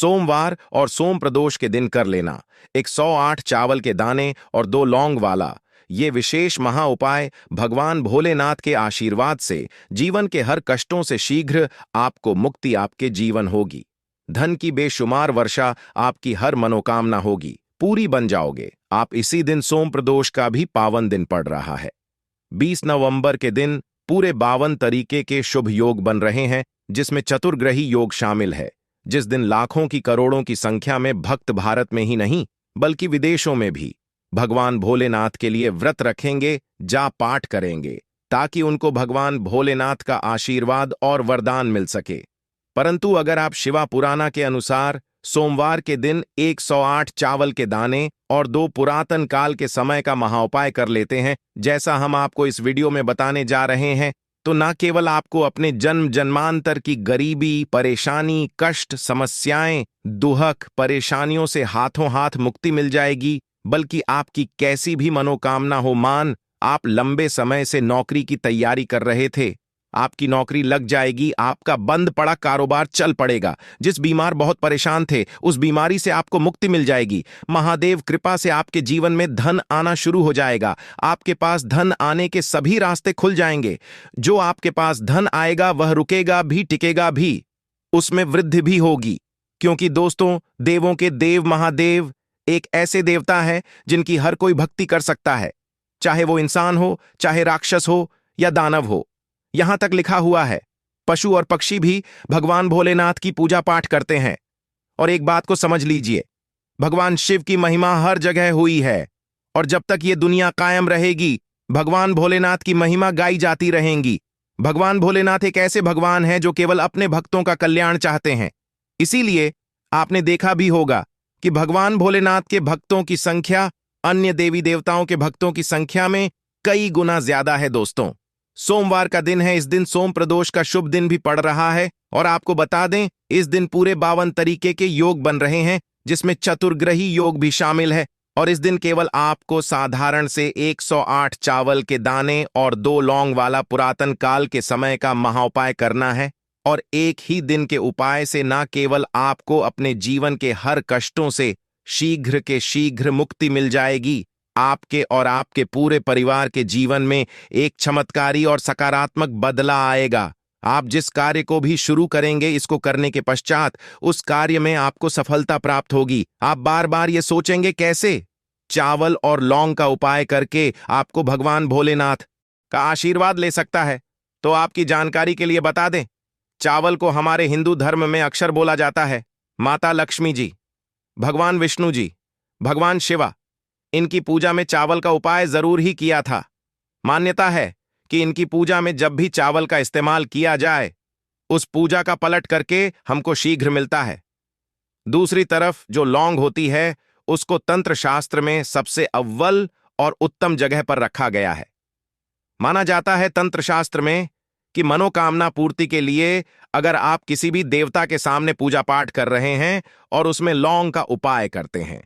सोमवार और सोम प्रदोष के दिन कर लेना। 108 चावल के दाने और 2 लौंग वाला ये विशेष महा उपाय भगवान भोलेनाथ के आशीर्वाद से जीवन के हर कष्टों से शीघ्र आपको मुक्ति आपके जीवन होगी। धन की बेशुमार वर्षा आपकी हर मनोकामना होगी, पूरी बन जाओगे। आप इसी दिन सोम प्रदोष का भी पावन दिन पड़ रहा है। 20 नवंबर के दिन पूरे 52 तरीके के शुभ योग बन रहे हैं, जिसमें चतुर्ग्रही योग शामिल है। जिस दिन लाखों की करोड़ों की संख्या में भक्त भारत में ही नहीं बल्कि विदेशों में भी भगवान भोलेनाथ के लिए व्रत रखेंगे, जाप पाठ करेंगे, ताकि उनको भगवान भोलेनाथ का आशीर्वाद और वरदान मिल सके। परंतु अगर आप शिवा पुराना के अनुसार सोमवार के दिन 108 चावल के दाने और 2 पुरातन काल के समय का महाउपाय कर लेते हैं, जैसा हम आपको इस वीडियो में बताने जा रहे हैं, तो न केवल आपको अपने जन्म जन्मांतर की गरीबी, परेशानी, कष्ट, समस्याएं, दुहक, परेशानियों से हाथों हाथ मुक्ति मिल जाएगी, बल्कि आपकी कैसी भी मनोकामना हो, आप लंबे समय से नौकरी की तैयारी कर रहे थे, आपकी नौकरी लग जाएगी, आपका बंद पड़ा कारोबार चल पड़ेगा, जिस बीमार बहुत परेशान थे उस बीमारी से आपको मुक्ति मिल जाएगी। महादेव कृपा से आपके जीवन में धन आना शुरू हो जाएगा, आपके पास धन आने के सभी रास्ते खुल जाएंगे। जो आपके पास धन आएगा वह रुकेगा भी, टिकेगा भी, उसमें वृद्धि भी होगी। क्योंकि दोस्तों, देवों के देव महादेव एक ऐसे देवता है जिनकी हर कोई भक्ति कर सकता है, चाहे वो इंसान हो, चाहे राक्षस हो या दानव हो। यहां तक लिखा हुआ है, पशु और पक्षी भी भगवान भोलेनाथ की पूजा पाठ करते हैं। और एक बात को समझ लीजिए, भगवान शिव की महिमा हर जगह हुई है, और जब तक ये दुनिया कायम रहेगी भगवान भोलेनाथ की महिमा गाई जाती रहेंगी। भगवान भोलेनाथ एक ऐसे भगवान हैं जो केवल अपने भक्तों का कल्याण चाहते हैं। इसीलिए आपने देखा भी होगा कि भगवान भोलेनाथ के भक्तों की संख्या अन्य देवी देवताओं के भक्तों की संख्या में कई गुना ज्यादा है। दोस्तों, सोमवार का दिन है, इस दिन सोम प्रदोष का शुभ दिन भी पड़ रहा है, और आपको बता दें इस दिन पूरे 52 तरीके के योग बन रहे हैं, जिसमें चतुर्ग्रही योग भी शामिल है। और इस दिन केवल आपको साधारण से 108 चावल के दाने और 2 लौंग वाला पुरातन काल के समय का महाउपाय करना है। और एक ही दिन के उपाय से न केवल आपको अपने जीवन के हर कष्टों से शीघ्र के शीघ्र मुक्ति मिल जाएगी, आपके और आपके पूरे परिवार के जीवन में एक चमत्कारी और सकारात्मक बदला आएगा। आप जिस कार्य को भी शुरू करेंगे, इसको करने के पश्चात उस कार्य में आपको सफलता प्राप्त होगी। आप बार बार ये सोचेंगे कैसे चावल और लौंग का उपाय करके आपको भगवान भोलेनाथ का आशीर्वाद ले सकता है। तो आपकी जानकारी के लिए बता दें, चावल को हमारे हिंदू धर्म में अक्षर बोला जाता है। माता लक्ष्मी जी, भगवान विष्णु जी, भगवान शिवा, इनकी पूजा में चावल का उपाय जरूर ही किया था। मान्यता है कि इनकी पूजा में जब भी चावल का इस्तेमाल किया जाए, उस पूजा का पलट करके हमको शीघ्र मिलता है। दूसरी तरफ जो लौंग होती है, उसको तंत्र शास्त्र में सबसे अव्वल और उत्तम जगह पर रखा गया है। माना जाता है तंत्र शास्त्र में कि मनोकामना पूर्ति के लिए अगर आप किसी भी देवता के सामने पूजा पाठ कर रहे हैं और उसमें लौंग का उपाय करते हैं,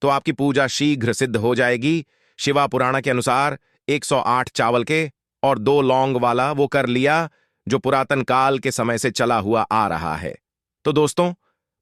तो आपकी पूजा शीघ्र सिद्ध हो जाएगी। शिवा पुराण के अनुसार 108 चावल के और 2 लौंग वाला वो कर लिया, जो पुरातन काल के समय से चला हुआ आ रहा है। तो दोस्तों,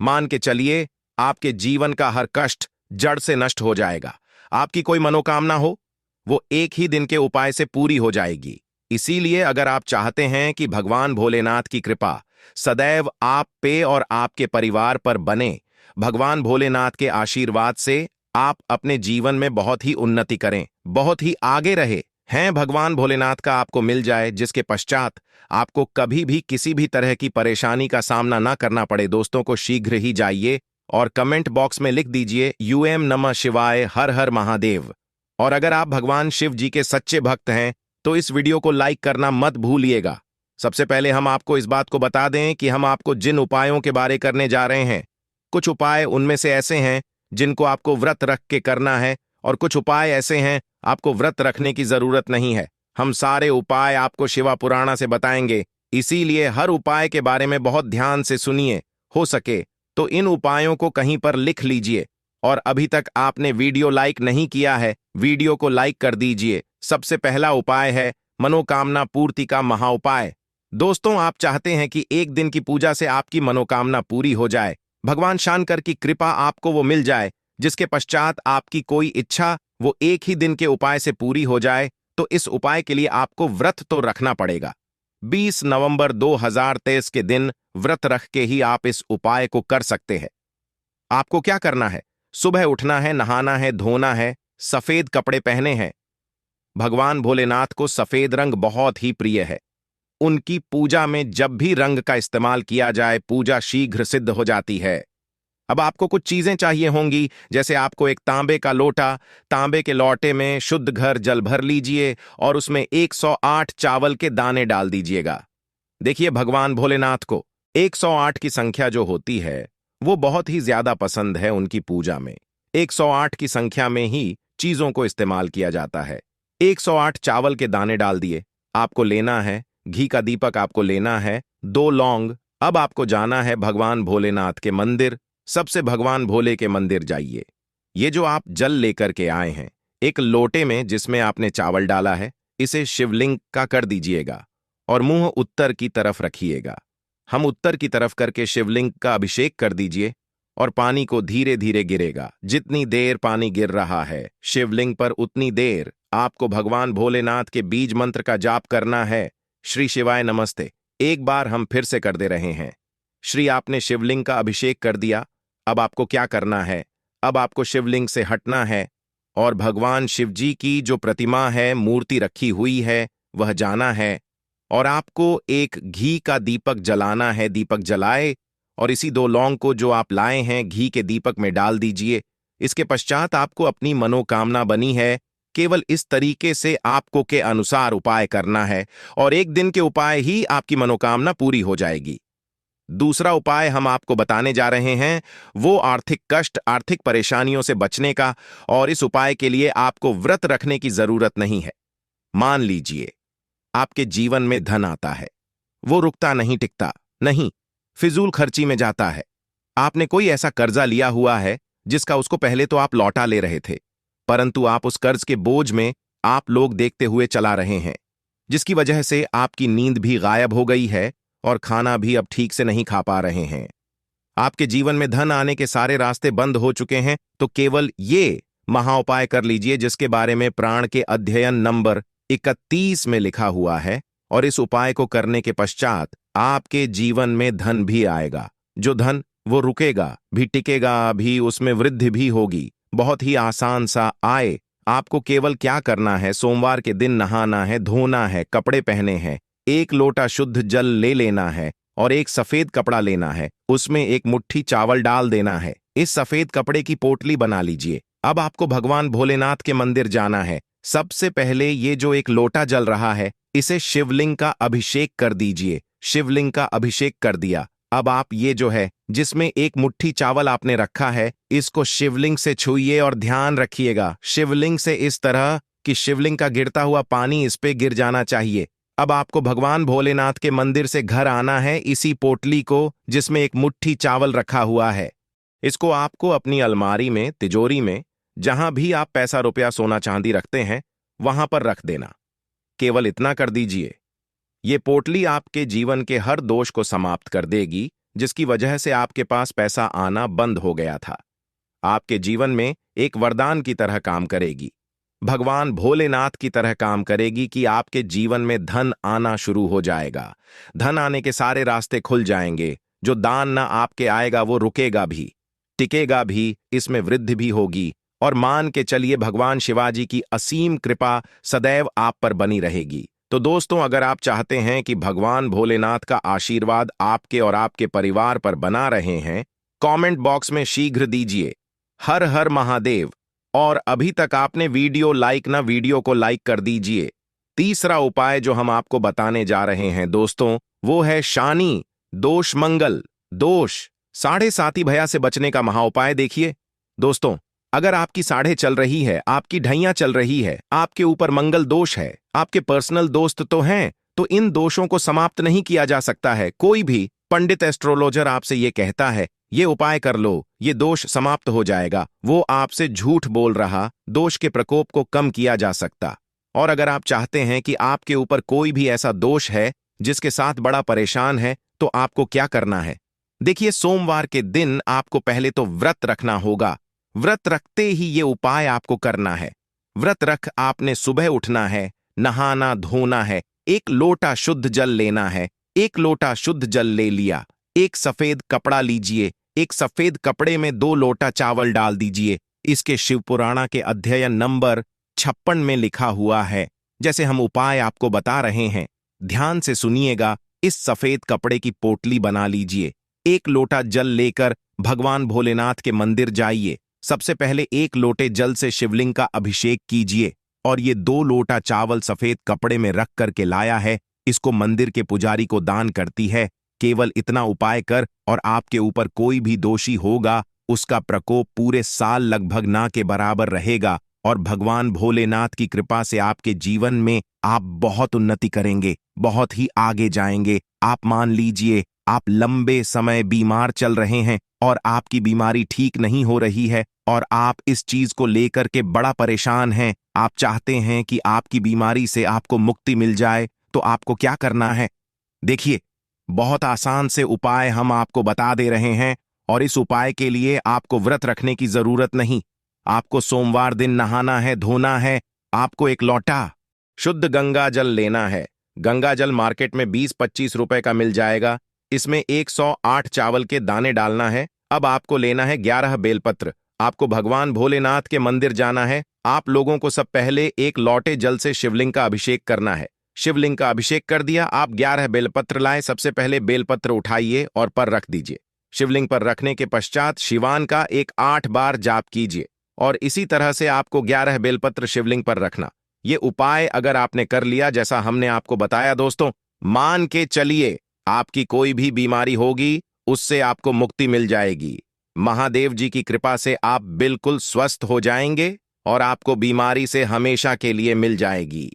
मान के चलिए आपके जीवन का हर कष्ट जड़ से नष्ट हो जाएगा। आपकी कोई मनोकामना हो, वो एक ही दिन के उपाय से पूरी हो जाएगी। इसीलिए अगर आप चाहते हैं कि भगवान भोलेनाथ की कृपा सदैव आप पे और आपके परिवार पर बने, भगवान भोलेनाथ के आशीर्वाद से आप अपने जीवन में बहुत ही उन्नति करें, बहुत ही आगे रहे हैं, भगवान भोलेनाथ का आपको मिल जाए, जिसके पश्चात आपको कभी भी किसी भी तरह की परेशानी का सामना ना करना पड़े। दोस्तों को शीघ्र ही जाइए और कमेंट बॉक्स में लिख दीजिए यूएम नमः शिवाय, हर हर महादेव। और अगर आप भगवान शिव जी के सच्चे भक्त हैं तो इस वीडियो को लाइक करना मत भूलिएगा। सबसे पहले हम आपको इस बात को बता दें कि हम आपको जिन उपायों के बारे करने जा रहे हैं, कुछ उपाय उनमें से ऐसे हैं जिनको आपको व्रत रख के करना है, और कुछ उपाय ऐसे हैं आपको व्रत रखने की जरूरत नहीं है। हम सारे उपाय आपको शिवा पुराणा से बताएंगे, इसीलिए हर उपाय के बारे में बहुत ध्यान से सुनिए। हो सके तो इन उपायों को कहीं पर लिख लीजिए। और अभी तक आपने वीडियो लाइक नहीं किया है, वीडियो को लाइक कर दीजिए। सबसे पहला उपाय है मनोकामना पूर्ति का महाउपाय। दोस्तों, आप चाहते हैं कि एक दिन की पूजा से आपकी मनोकामना पूरी हो जाए। भगवान शंकर की कृपा आपको वो मिल जाए जिसके पश्चात आपकी कोई इच्छा वो एक ही दिन के उपाय से पूरी हो जाए, तो इस उपाय के लिए आपको व्रत तो रखना पड़ेगा। 20 नवंबर 2023 के दिन व्रत रख के ही आप इस उपाय को कर सकते हैं। आपको क्या करना है? सुबह उठना है, नहाना है, धोना है, सफेद कपड़े पहने हैं। भगवान भोलेनाथ को सफेद रंग बहुत ही प्रिय है। उनकी पूजा में जब भी रंग का इस्तेमाल किया जाए, पूजा शीघ्र सिद्ध हो जाती है। अब आपको कुछ चीजें चाहिए होंगी, जैसे आपको एक तांबे का लोटा, तांबे के लोटे में शुद्ध घर जल भर लीजिए और उसमें 108 चावल के दाने डाल दीजिएगा। देखिए, भगवान भोलेनाथ को 108 की संख्या जो होती है वो बहुत ही ज्यादा पसंद है। उनकी पूजा में 108 की संख्या में ही चीजों को इस्तेमाल किया जाता है। 108 चावल के दाने डाल दिए। आपको लेना है घी का दीपक, आपको लेना है 2 लौंग। अब आपको जाना है भगवान भोलेनाथ के मंदिर। सबसे भगवान भोले के मंदिर जाइए। ये जो आप जल लेकर के आए हैं, एक लोटे में जिसमें आपने चावल डाला है, इसे शिवलिंग का कर दीजिएगा और मुंह उत्तर की तरफ रखिएगा। हम उत्तर की तरफ करके शिवलिंग का अभिषेक कर दीजिए और पानी को धीरे धीरे गिरेगा। जितनी देर पानी गिर रहा है शिवलिंग पर, उतनी देर आपको भगवान भोलेनाथ के बीज मंत्र का जाप करना है। श्री शिवाय नमस्ते। एक बार हम फिर से कर दे रहे हैं। श्री, आपने शिवलिंग का अभिषेक कर दिया। अब आपको क्या करना है? अब आपको शिवलिंग से हटना है और भगवान शिवजी की जो प्रतिमा है, मूर्ति रखी हुई है, वह जाना है और आपको एक घी का दीपक जलाना है। दीपक जलाए और इसी 2 लौंग को जो आप लाए हैं घी के दीपक में डाल दीजिए। इसके पश्चात आपको अपनी मनोकामना बनी है, केवल इस तरीके से आपको के अनुसार उपाय करना है और एक दिन के उपाय ही आपकी मनोकामना पूरी हो जाएगी। दूसरा उपाय हम आपको बताने जा रहे हैं, वो आर्थिक कष्ट, आर्थिक परेशानियों से बचने का, और इस उपाय के लिए आपको व्रत रखने की जरूरत नहीं है। मान लीजिए आपके जीवन में धन आता है, वो रुकता नहीं, टिकता नहीं, फिजूल खर्ची में जाता है। आपने कोई ऐसा कर्जा लिया हुआ है जिसका उसको पहले तो आप लौटा ले रहे थे, परंतु आप उस कर्ज के बोझ में आप लोग देखते हुए चला रहे हैं, जिसकी वजह से आपकी नींद भी गायब हो गई है और खाना भी अब ठीक से नहीं खा पा रहे हैं। आपके जीवन में धन आने के सारे रास्ते बंद हो चुके हैं, तो केवल ये महाउपाय कर लीजिए जिसके बारे में प्राण के अध्ययन नंबर 31 में लिखा हुआ है, और इस उपाय को करने के पश्चात आपके जीवन में धन भी आएगा। जो धन वो रुकेगा भी, टिकेगा भी, उसमें वृद्धि भी होगी। बहुत ही आसान सा आए। आपको केवल क्या करना है, सोमवार के दिन नहाना है, धोना है, कपड़े पहने हैं, 1 लोटा शुद्ध जल ले लेना है और एक सफेद कपड़ा लेना है, उसमें 1 मुट्ठी चावल डाल देना है। इस सफेद कपड़े की पोटली बना लीजिए। अब आपको भगवान भोलेनाथ के मंदिर जाना है। सबसे पहले ये जो 1 लोटा जल रहा है, इसे शिवलिंग का अभिषेक कर दीजिए। शिवलिंग का अभिषेक कर दिया। अब आप ये जो है जिसमें 1 मुट्ठी चावल आपने रखा है, इसको शिवलिंग से छूइए और ध्यान रखिएगा शिवलिंग से इस तरह कि शिवलिंग का गिरता हुआ पानी इस पे गिर जाना चाहिए। अब आपको भगवान भोलेनाथ के मंदिर से घर आना है। इसी पोटली को जिसमें 1 मुट्ठी चावल रखा हुआ है, इसको आपको अपनी अलमारी में, तिजोरी में, जहां भी आप पैसा रुपया सोना चांदी रखते हैं वहां पर रख देना। केवल इतना कर दीजिए। ये पोटली आपके जीवन के हर दोष को समाप्त कर देगी, जिसकी वजह से आपके पास पैसा आना बंद हो गया था। आपके जीवन में एक वरदान की तरह काम करेगी, भगवान भोलेनाथ की तरह काम करेगी कि आपके जीवन में धन आना शुरू हो जाएगा। धन आने के सारे रास्ते खुल जाएंगे। जो दान ना आपके आएगा वो रुकेगा भी, टिकेगा भी, इसमें वृद्धि भी होगी। और मान के चलिए भगवान शिवाजी की असीम कृपा सदैव आप पर बनी रहेगी। तो दोस्तों, अगर आप चाहते हैं कि भगवान भोलेनाथ का आशीर्वाद आपके और आपके परिवार पर बना रहे हैं, कमेंट बॉक्स में शीघ्र दीजिए हर हर महादेव। और अभी तक आपने वीडियो को लाइक कर दीजिए। तीसरा उपाय जो हम आपको बताने जा रहे हैं दोस्तों, वो है शानी दोष मंगल दोष, साढ़े साती भया से बचने का महाउपाय। देखिए दोस्तों, अगर आपकी साढ़े चल रही है, आपकी ढैया चल रही है, आपके ऊपर मंगल दोष है, आपके पर्सनल दोस्त तो हैं, तो इन दोषों को समाप्त नहीं किया जा सकता है। कोई भी पंडित एस्ट्रोलॉजर आपसे ये कहता है ये उपाय कर लो, ये दोष समाप्त हो जाएगा, वो आपसे झूठ बोल रहा, दोष के प्रकोप को कम किया जा सकता। और अगर आप चाहते हैं कि आपके ऊपर कोई भी ऐसा दोष है जिसके साथ बड़ा परेशान है, तो आपको क्या करना है? देखिए, सोमवार के दिन आपको पहले तो व्रत रखना होगा। व्रत रखते ही ये उपाय आपको करना है। व्रत रख आपने सुबह उठना है, नहाना धोना है, एक लोटा शुद्ध जल लेना है। एक लोटा शुद्ध जल ले लिया, एक सफेद कपड़ा लीजिए, एक सफेद कपड़े में 2 लोटा चावल डाल दीजिए। इसके शिवपुराणा के अध्ययन नंबर 56 में लिखा हुआ है। जैसे हम उपाय आपको बता रहे हैं, ध्यान से सुनिएगा। इस सफेद कपड़े की पोटली बना लीजिए। एक लोटा जल लेकर भगवान भोलेनाथ के मंदिर जाइए। सबसे पहले एक लोटे जल से शिवलिंग का अभिषेक कीजिए और ये 2 लोटा चावल सफेद कपड़े में रख करके लाया है, इसको मंदिर के पुजारी को दान करती है। केवल इतना उपाय कर और आपके ऊपर कोई भी दोषी होगा, उसका प्रकोप पूरे साल लगभग ना के बराबर रहेगा और भगवान भोलेनाथ की कृपा से आपके जीवन में आप बहुत उन्नति करेंगे, बहुत ही आगे जाएंगे। आप मान लीजिए आप लंबे समय बीमार चल रहे हैं और आपकी बीमारी ठीक नहीं हो रही है और आप इस चीज को लेकर के बड़ा परेशान हैं। आप चाहते हैं कि आपकी बीमारी से आपको मुक्ति मिल जाए, तो आपको क्या करना है? देखिए, बहुत आसान से उपाय हम आपको बता दे रहे हैं और इस उपाय के लिए आपको व्रत रखने की जरूरत नहीं। आपको सोमवार दिन नहाना है, धोना है। आपको एक लोटा शुद्ध गंगा जल लेना है। गंगा जल मार्केट में 20-25 रुपए का मिल जाएगा। इसमें 108 चावल के दाने डालना है। अब आपको लेना है 11 बेलपत्र। आपको भगवान भोलेनाथ के मंदिर जाना है। आप लोगों को सब पहले एक लोटे जल से शिवलिंग का अभिषेक करना है। शिवलिंग का अभिषेक कर दिया, आप 11 बेलपत्र लाए। सबसे पहले बेलपत्र उठाइए और पर रख दीजिए। शिवलिंग पर रखने के पश्चात शिवान का एक 8 बार जाप कीजिए और इसी तरह से आपको 11 बेलपत्र शिवलिंग पर रखना। ये उपाय अगर आपने कर लिया जैसा हमने आपको बताया दोस्तों, मान के चलिए आपकी कोई भी बीमारी होगी उससे आपको मुक्ति मिल जाएगी। महादेव जी की कृपा से आप बिल्कुल स्वस्थ हो जाएंगे और आपको बीमारी से हमेशा के लिए मिल जाएगी।